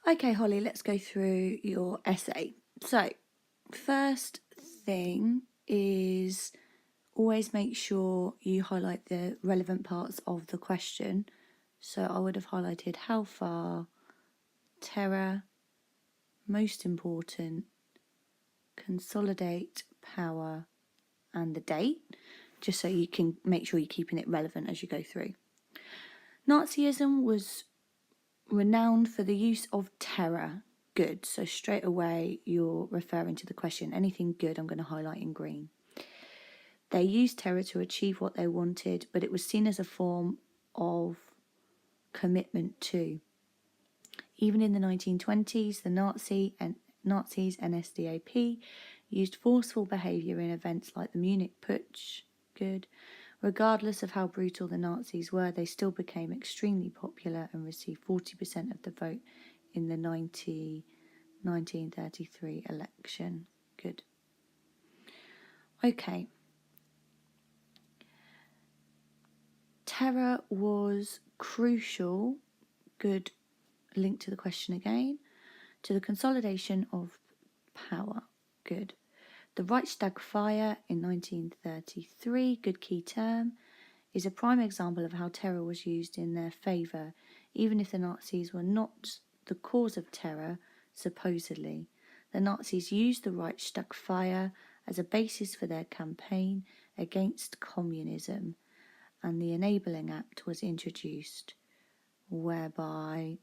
Okay, Holly, let's go through your essay. So, first thing is always make sure you highlight the relevant parts of the question. So I would have highlighted how far, terror, most important, consolidate, power, and the date, just so you can make sure you're keeping it relevant as you go through. Nazism was renowned for the use of terror. Good. So straight away you're referring to the question. Anything good I'm going to highlight in green. They used terror to achieve what they wanted, but it was seen as a form of commitment too. Even in the 1920s, the Nazis and NSDAP used forceful behaviour in events like the Munich Putsch. Good. Regardless of how brutal the Nazis were, they still became extremely popular and received 40% of the vote in the 1933 election. Good. Okay. Terror was crucial. Good. Link to the question again. To the consolidation of power. Good. The Reichstag fire in 1933, good key term, is a prime example of how terror was used in their favour, even if the Nazis were not the cause of terror, supposedly. The Nazis used the Reichstag fire as a basis for their campaign against communism, and the Enabling Act was introduced, whereby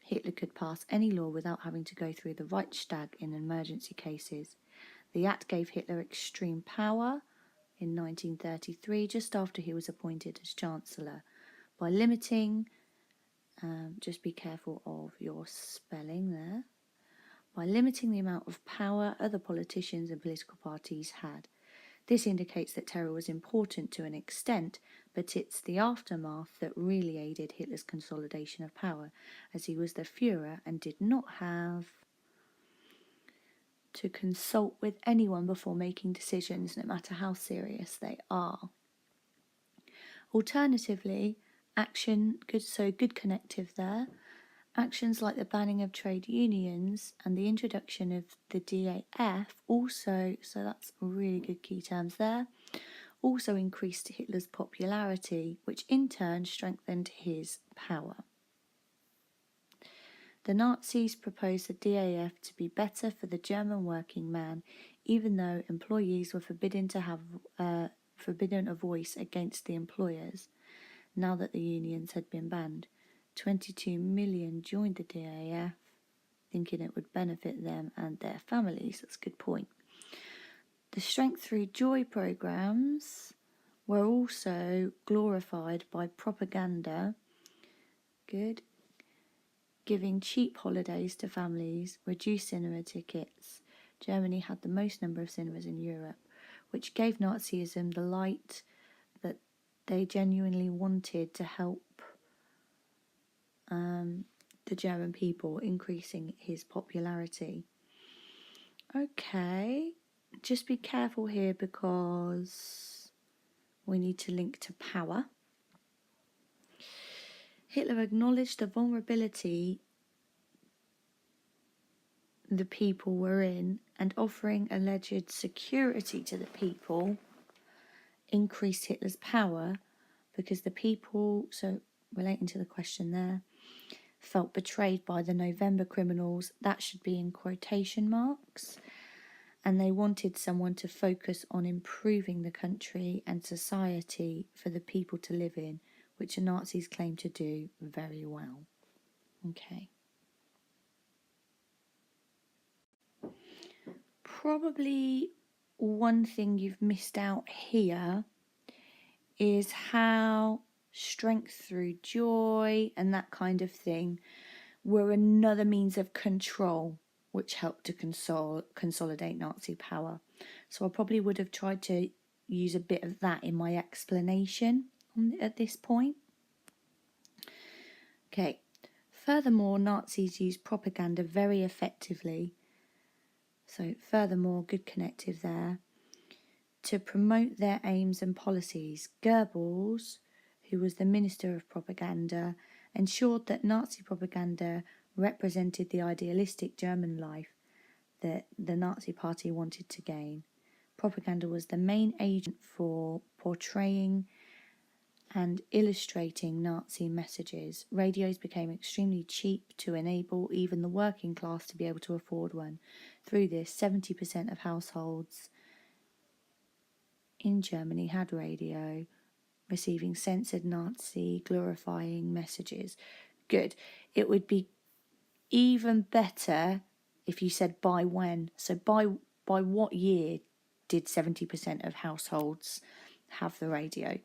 Hitler could pass any law without having to go through the Reichstag in emergency cases. The Act gave Hitler extreme power in 1933, just after he was appointed as Chancellor, by limiting, just be careful of your spelling there, by limiting the amount of power other politicians and political parties had. This indicates that terror was important to an extent, but it's the aftermath that really aided Hitler's consolidation of power, as he was the Führer and did not have to consult with anyone before making decisions, no matter how serious they are. Alternatively, good connective there. Actions like the banning of trade unions and the introduction of the DAF also, so that's really good key terms there, also increased Hitler's popularity, which in turn strengthened his power. The Nazis proposed the DAF to be better for the German working man, even though employees were forbidden a voice against the employers. Now that the unions had been banned, 22 million joined the DAF, thinking it would benefit them and their families. That's a good point. The Strength Through Joy programs were also glorified by propaganda. Good. Giving cheap holidays to families, reduced cinema tickets. Germany had the most number of cinemas in Europe, which gave Nazism the light that they genuinely wanted to help the German people, increasing his popularity. Okay, just be careful here because we need to link to power. Hitler acknowledged the vulnerability the people were in, and offering alleged security to the people increased Hitler's power because the people, so relating to the question there, felt betrayed by the November criminals. That should be in quotation marks. And they wanted someone to focus on improving the country and society for the people to live in, which the Nazis claimed to do very well. Okay. Probably one thing you've missed out here is how strength through joy and that kind of thing were another means of control which helped to consolidate Nazi power. So I probably would have tried to use a bit of that in my explanation at this point. Okay. Furthermore, Nazis used propaganda very effectively. So furthermore, good connective there. To promote their aims and policies, Goebbels, who was the Minister of Propaganda, ensured that Nazi propaganda represented the idealistic German life that the Nazi Party wanted to gain. Propaganda was the main agent for portraying and illustrating Nazi messages. Radios became extremely cheap to enable even the working class to be able to afford one. Through this, 70% of households in Germany had radio, receiving censored Nazi glorifying messages. Good. It would be even better if you said by when. So by what year did 70% of households have the radio?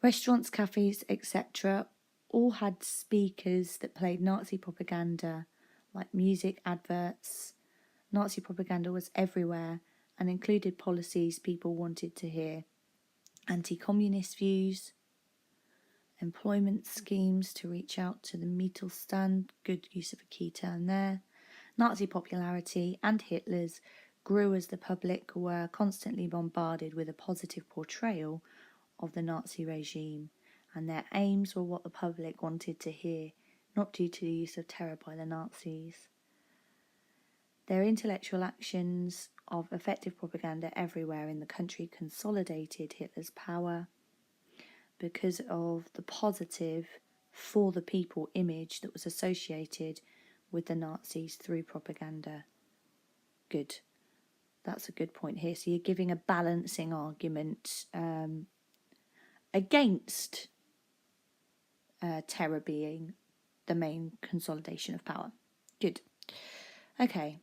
Restaurants, cafes, etc. all had speakers that played Nazi propaganda, like music, adverts. Nazi propaganda was everywhere and included policies people wanted to hear. Anti-communist views, employment schemes to reach out to the Mittelstand, good use of a key term there. Nazi popularity and Hitler's grew as the public were constantly bombarded with a positive portrayal of the Nazi regime, and their aims were what the public wanted to hear, not due to the use of terror by the Nazis. Their intellectual actions of effective propaganda everywhere in the country consolidated Hitler's power because of the positive for the people image that was associated with the Nazis through propaganda. Good. That's a good point here. So you're giving a balancing argument against terror being the main consolidation of power. Good. Okay.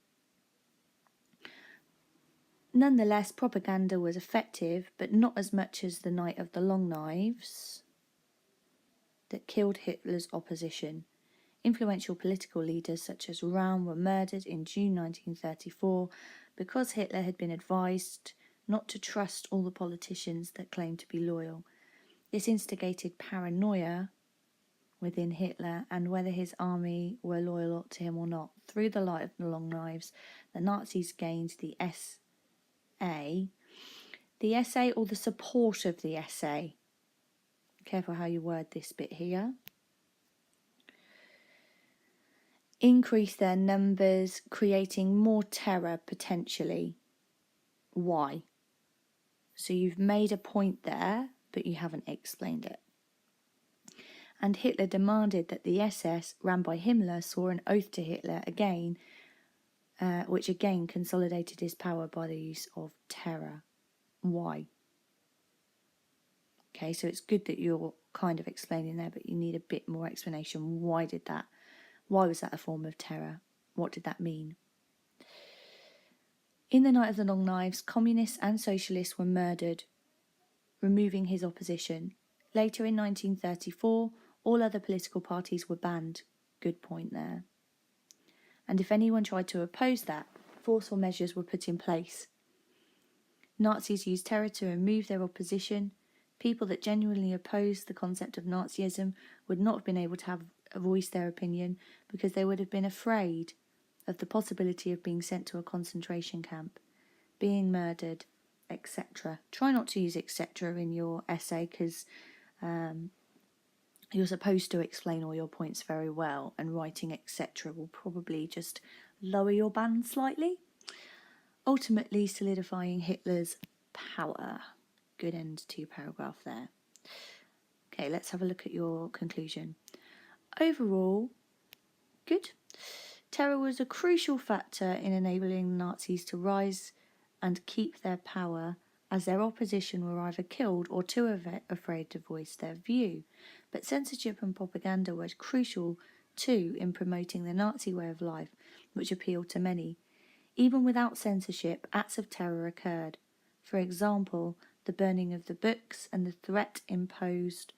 Nonetheless, propaganda was effective, but not as much as the Night of the Long Knives that killed Hitler's opposition. Influential political leaders such as Raum were murdered in June 1934 because Hitler had been advised not to trust all the politicians that claimed to be loyal. This instigated paranoia within Hitler and whether his army were loyal to him or not. Through the light of the Long Knives, the Nazis gained the essay, or the support of the essay. Careful how you word this bit here. Increase their numbers, creating more terror potentially. Why? So you've made a point there, but you haven't explained it. And Hitler demanded that the SS, run by Himmler, swore an oath to Hitler again, which again consolidated his power by the use of terror. Why? Okay, so it's good that you're kind of explaining there, but you need a bit more explanation. Why did that? Why was that a form of terror? What did that mean? In the Night of the Long Knives, communists and socialists were murdered, removing his opposition. Later in 1934, all other political parties were banned. Good point there. And if anyone tried to oppose that, forceful measures were put in place. Nazis used terror to remove their opposition. People that genuinely opposed the concept of Nazism would not have been able to voice their opinion because they would have been afraid of the possibility of being sent to a concentration camp, being murdered, etc. Try not to use etc. in your essay because you're supposed to explain all your points very well, and writing etc. will probably just lower your band slightly, ultimately solidifying Hitler's power. Good end to paragraph there. Okay, let's have a look at your conclusion. Overall, good. Terror was a crucial factor in enabling the Nazis to rise and keep their power, as their opposition were either killed or too afraid to voice their view. But censorship and propaganda were crucial too in promoting the Nazi way of life, which appealed to many. Even without censorship, acts of terror occurred. For example, the burning of the books and the threat imposed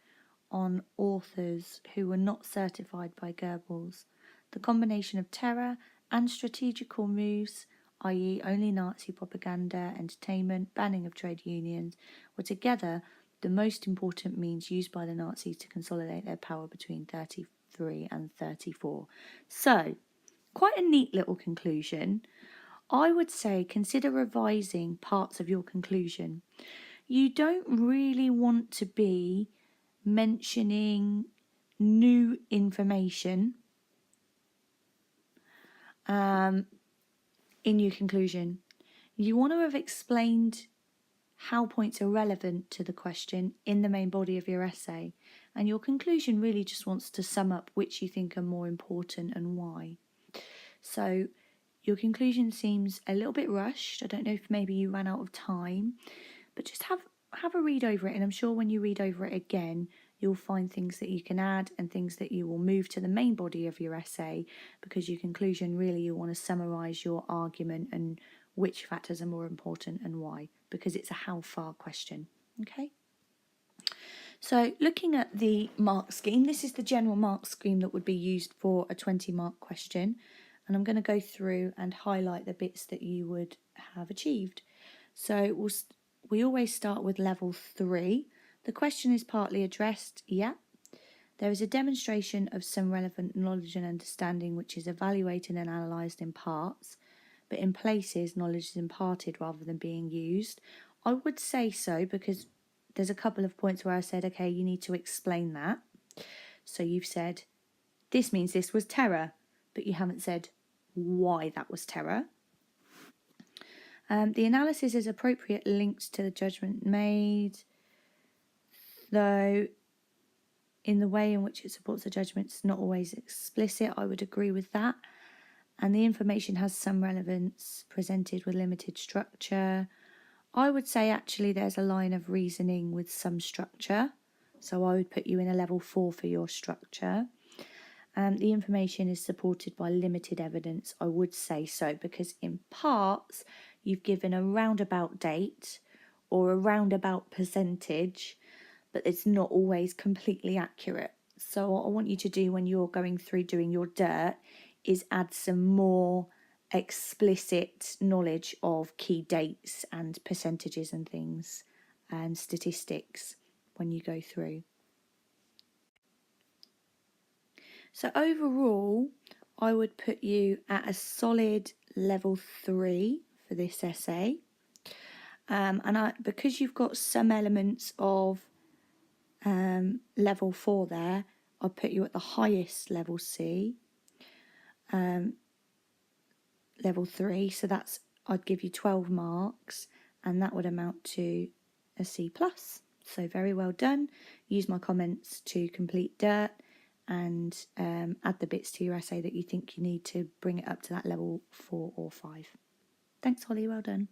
on authors who were not certified by Goebbels. The combination of terror and strategical moves, i.e. only Nazi propaganda, entertainment, banning of trade unions, were together the most important means used by the Nazis to consolidate their power between 1933 and 1934. So, quite a neat little conclusion. I would say consider revising parts of your conclusion. You don't really want to be mentioning new information in your conclusion. You want to have explained how points are relevant to the question in the main body of your essay, and your conclusion really just wants to sum up which you think are more important and why. So your conclusion seems a little bit rushed. I don't know if maybe you ran out of time, but just have a read over it, and I'm sure when you read over it again, you'll find things that you can add and things that you will move to the main body of your essay, because your conclusion really, you want to summarise your argument and which factors are more important and why, because it's a how far question. Okay. So looking at the mark scheme, this is the general mark scheme that would be used for a 20-mark question, and I'm going to go through and highlight the bits that you would have achieved. So we always start with level 3. The question is partly addressed, yeah. There is a demonstration of some relevant knowledge and understanding which is evaluated and analysed in parts, but in places knowledge is imparted rather than being used. I would say so, because there's a couple of points where I said, okay, you need to explain that. So you've said, this means this was terror, but you haven't said why that was terror. The analysis is appropriate links to the judgment made, though in the way in which it supports the judgment it's not always explicit. I would agree with that. And the information has some relevance, presented with limited structure. I would say actually there's a line of reasoning with some structure, so I would put you in a level 4 for your structure. The information is supported by limited evidence. I would say so, because in parts you've given a roundabout date or a roundabout percentage, but it's not always completely accurate. So what I want you to do when you're going through doing your dirt is add some more explicit knowledge of key dates and percentages and things and statistics when you go through. So overall, I would put you at a solid level 3 for this essay. Because you've got some elements of level 4 there, I'll put you at the highest level C, level 3. So I'd give you 12 marks, and that would amount to a C+. So very well done. Use my comments to complete dirt and add the bits to your essay that you think you need to bring it up to that level 4 or 5. Thanks, Holly. Well done.